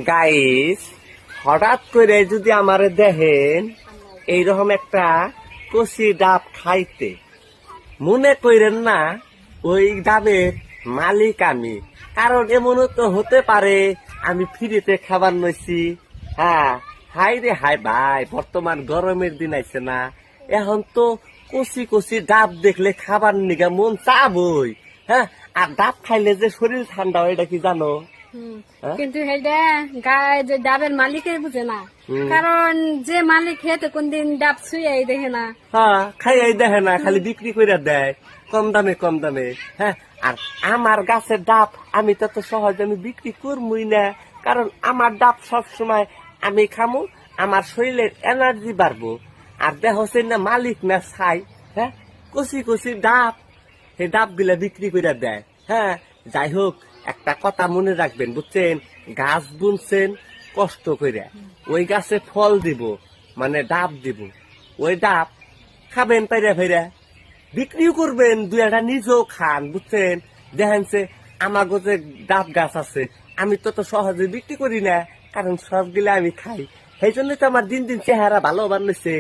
Guys, হঠাৎ করে যদি আমারে দেখেন এইরকম একটা কচি ডাব খাইতে, মনে করেন না ওই ডাবের মালিক আমি। কারণ এমনও তো হতে পারে আমি ফ্রিতে খাবার নইছি। হ্যাঁ, হাই রে হাই ভাই, বর্তমান গরমের দিন আইছে না, এখন তো কচি কচি ডাব দেখলে খাবার নিগা মন চাবই। হ্যাঁ, আর ডাব খাইলে যে শরীর ঠান্ডা হয় এটা কি জানো? কিন্তু হেডা গায়ে যে ডাবের মালিকের বুঝে না, কারণ যে মালিক হেতে কোনদিন ডাব ছুঁয়াই দেখে না। হ্যাঁ, খাইয়াই দেখে না, খালি বিক্রি করে দেয় কম দামে কম দামে। হ্যাঁ, আর আমার গাছের ডাব আমি তত সহজে আমি বিক্রি করবই না, কারণ আমার ডাব সব সময় আমি খামু, আমার শরীরের এনার্জি বাড়বো। আর দেখ হচ্ছে না মালিক না ছাই, হ্যাঁ, কচি কচি ডাব, সেই ডাব গুলা বিক্রি করে দেয়। হ্যাঁ, যাই হোক, একটা কথা মনে রাখবেন, বুঝছেন, গাছ বুনছেন কষ্ট করে, ওই গাছে ফল দিব, মানে ডাব দিব, ওই ডাব খাবেন পাইরা ফেরা, বিক্রিও করবেন, দুই একটা নিজেও খান, বুঝছেন। দেখেন যে আমার যে ডাব গাছ আছে আমি তো সহজে বিক্রি করি না, কারণ সবগুলা আমি খাই। সেই জন্য তো আমার দিন দিন চেহারা ভালো বানিয়েছে,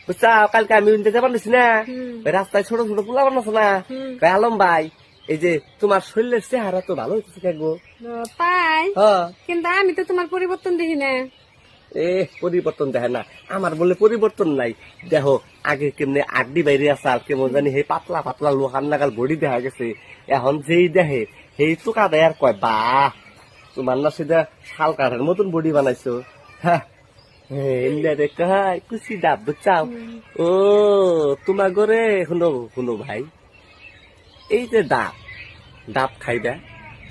বুঝছা। কালকে আমি উনতে বানিয়েছি না, ওই রাস্তায় ছোট ছোট পোলা বানাচ্ছে না, আলম ভাই, এই যে তোমার শরীরের চেহারা তো ভালো হইতেছে গো। তাই? হ্যাঁ, কিন্তু আমি তো তোমার পরিবর্তন দেখি না। পরিবর্তন দেখে না আমার, বলে পরিবর্তন নাই। দেখো আগে কেমনে আড্ডি বাইরে আছে, আর কেমন জানি হে পাতলা পাতলা লোহার নাগাল বডি দেখা গেছে। এখন যেই দেখে সেই চোকা দেয় আর কয়, বাহ, তোমার না সেটা শাল কাঠের মতন বডি বানাইছো। হ্যাঁ, কুচি ডাব বুঝছাও। ও তোমার ঘরে শুনো শুনো ভাই, এই যে ডাব, ডাব খাইবা,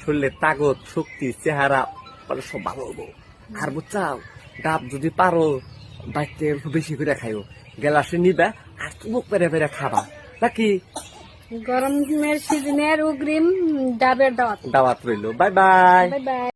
শরীরের তাগত শক্তি চেহারা মানে সব ভালো হবো। আর বুঝছাও, ডাব যদি পারো বাইতে বেশি করে খাইও, গেলাসে নিবা আর চুমুক পেরে পেরে খাবা, নাকি? গরমের সিজনের অগ্রিম ডাবের দাওয়াত। দাওয়াত রইলো। Bye bye. Bye bye.